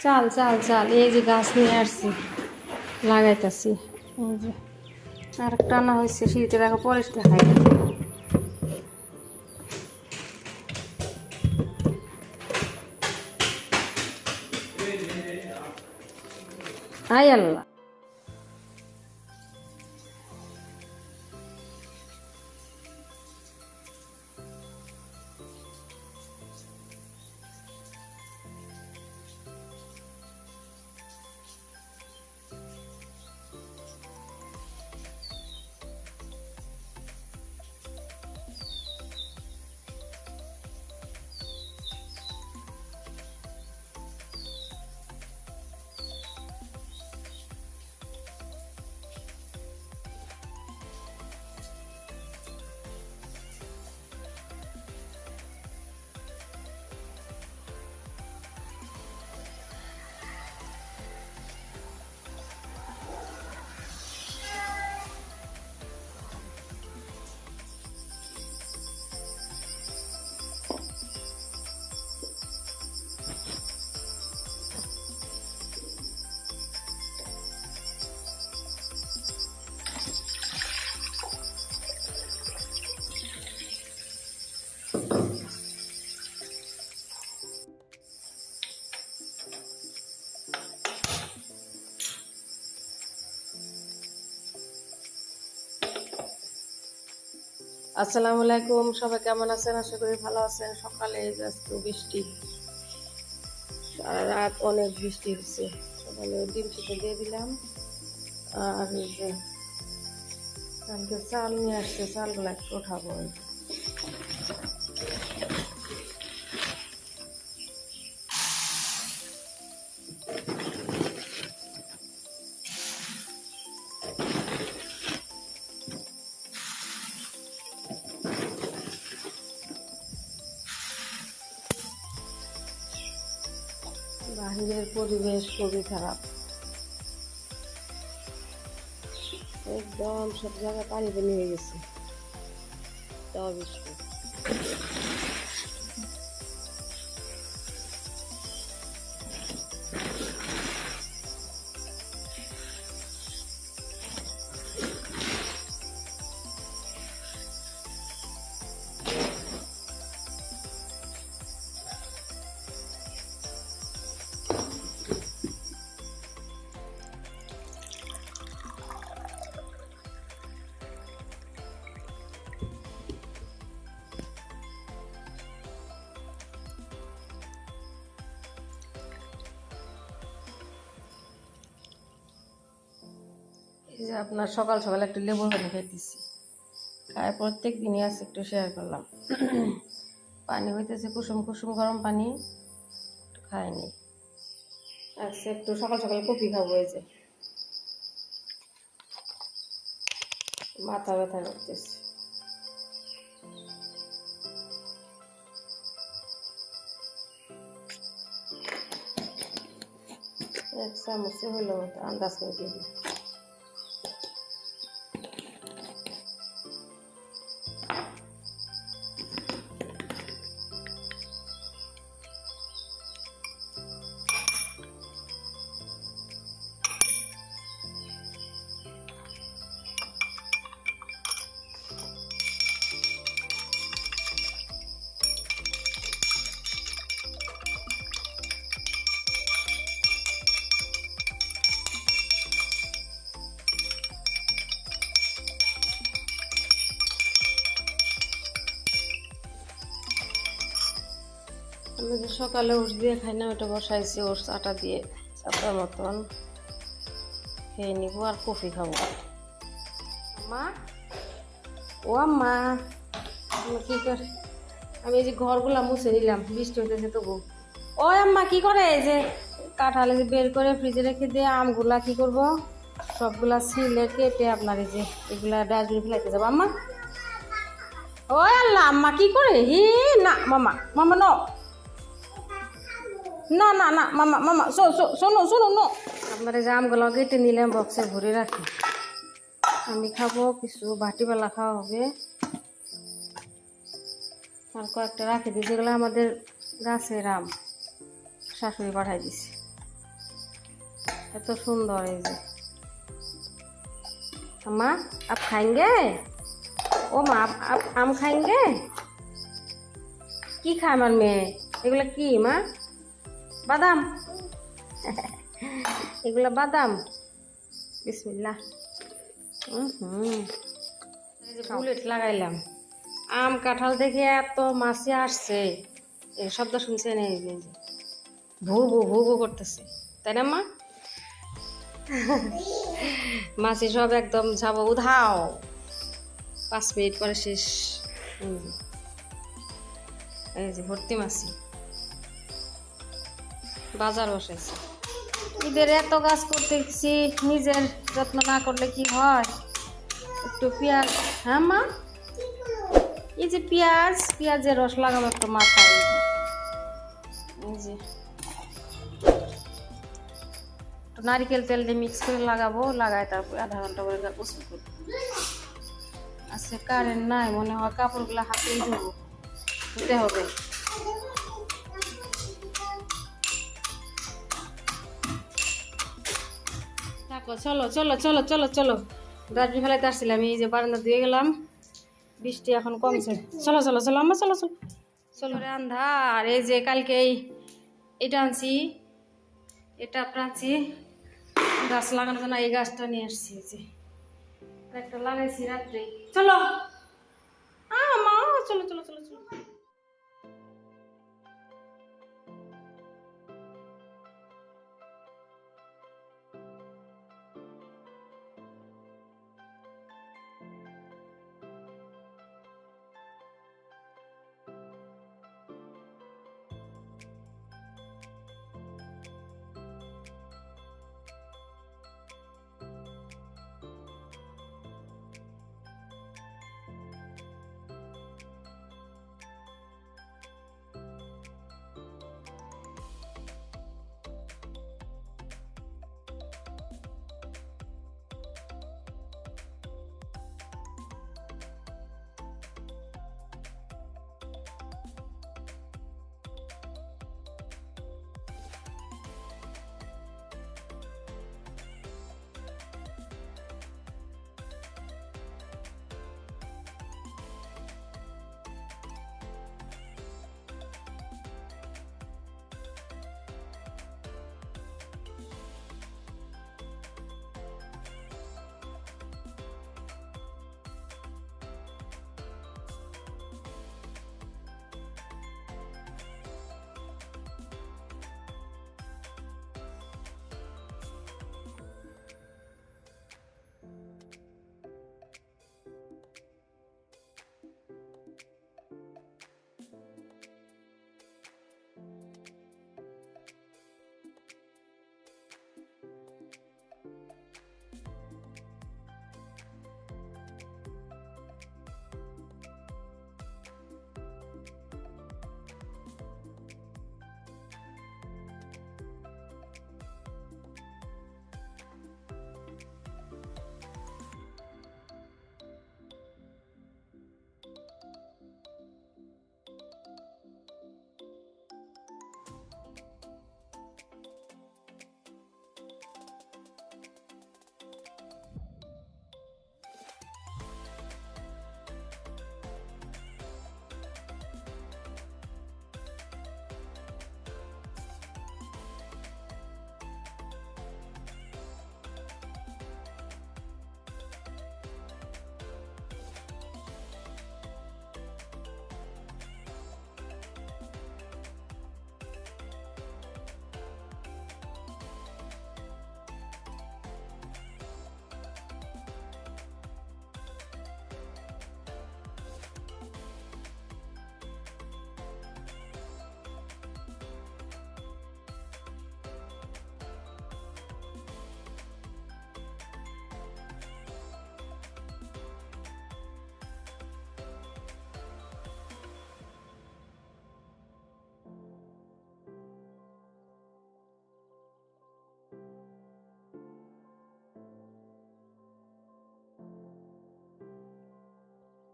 চাল চাল চাল এই যে গাছ নিয়ে আসছি, লাগাইতেছি। এই যে আর একটা আনা হয়েছে, শীতে রাখা পরে দেখাই। হাই আল্লাহ, আসসালামু আলাইকুম। সবাই কেমন আছেন? আশা করি ভালো আছেন। সকালে আজকে বৃষ্টি, সারা রাত অনেক বৃষ্টি হচ্ছে। সকালে ডিম সিদ্ধ দিয়ে দিলাম। আর এই যে কালকে চাল নিয়ে আসছে, চালগুলো একটু উঠাবো। বাহিরের পরিবেশ খুবই খারাপ, একদম সব জায়গায় পানি পানি হয়ে গেছে। তাও বৃষ্টি। এই যে আপনার সকাল সকাল একটু লেবু পানি খাইতেছি, খায় প্রত্যেক দিনই আছে, একটু শেয়ার করলাম। পানি হইতেছে কুসুম কুসুম গরম পানি, একটু খাইনি। আজকে একটু সকাল সকাল কফি খাবো। এই যে মাথা ব্যথা করতেছে। এক চামচে হইলো, আন্দাজ করে দিয়ে দিই। আমি যে সকালে ওটস দিয়ে খাই না, ওটা বসাইছি ওটস আটা দিয়ে, চাটার মতন খেয়ে নিব আর কফি খাবো। আম্মা, ও আম্মা, কি করে? আমি এই যে ঘরগুলা মুছে নিলাম, বৃষ্টি হইতেছে তবু। ও আম্মা কি করে? এই যে কাঁঠাল বের করে ফ্রিজে রেখে দিয়ে আমগুলা কি করব, সবগুলা ছিলে কেটে আপনার এই যে এগুলা ডাস্টবিন ফেলাইতে যাবো। আম্মা, ও আল্লাহ, আম্মা কি করে? হি না মামা, মামা নো, না না না মামা, মামা শোনো শোনো নো। আপনারা যে আমগুলো কেটে নিলাম, বক্সে ভরে রাখি। আমি খাবো, কিছু বাটিবেলা খাওয়া হবে, আর কয়েকটা রাখি দিই, যেগুলো আমাদের গাছের আম, শাশুড়ি পাঠাই দিছে। এত সুন্দর। এই যে अम्मा आप खाएंगे? ओ মা आप আম খাएंगे? কি খায় আমার মেয়ে? এগুলা কি মা? বাদাম। এগুলা বাদাম। বিসমিল্লাহ। এই যে বুলেট লাগাইলাম। আম কাঁঠাল দেখে এত মাছি আসছে, এই শব্দ শুনছেন? এই যে ভু ভু ভু ভু করতেছে, তাই না মা? মাছি সব একদম যাবো উধাও। 5 মিনিট পরে শেষ। এই যে ভর্তি মাছি। বাজার বসাইছে। ঈদের এত গাছ করতেছি, নিজের যত্ন না করলে কি হয়? একটু পেঁয়াজ, হ্যাঁ মা, এই যে পেঁয়াজের রস লাগাবো একটু মাথায়। এই যে একটু নারিকেল তেল দিয়ে মিক্স করে লাগাবো, লাগাই তারপরে আধা ঘন্টা করে গোসল করবো। আজকে কারেন্ট নাই, মনে হয় কাপড়গুলো হাতেই ধুতে হবে। থাকো, চলো চলো চলো চলো চলো। ডাস্টবিন ফেলাইতে আসছিলাম, এই যে বারান্দা দিয়ে গেলাম। বৃষ্টি এখন কমছে। চলো চলো চলো আমরা, চলো চলো চলো। আন্ধার। এই যে কালকে এটা আনছি, এটা আনছি গাছ লাগানোর জন্য। এই গাছটা নিয়ে আসছি, এই যে একটা লাগাইছি রাত্রে। চলো মা, চলো চলো চলো চলো।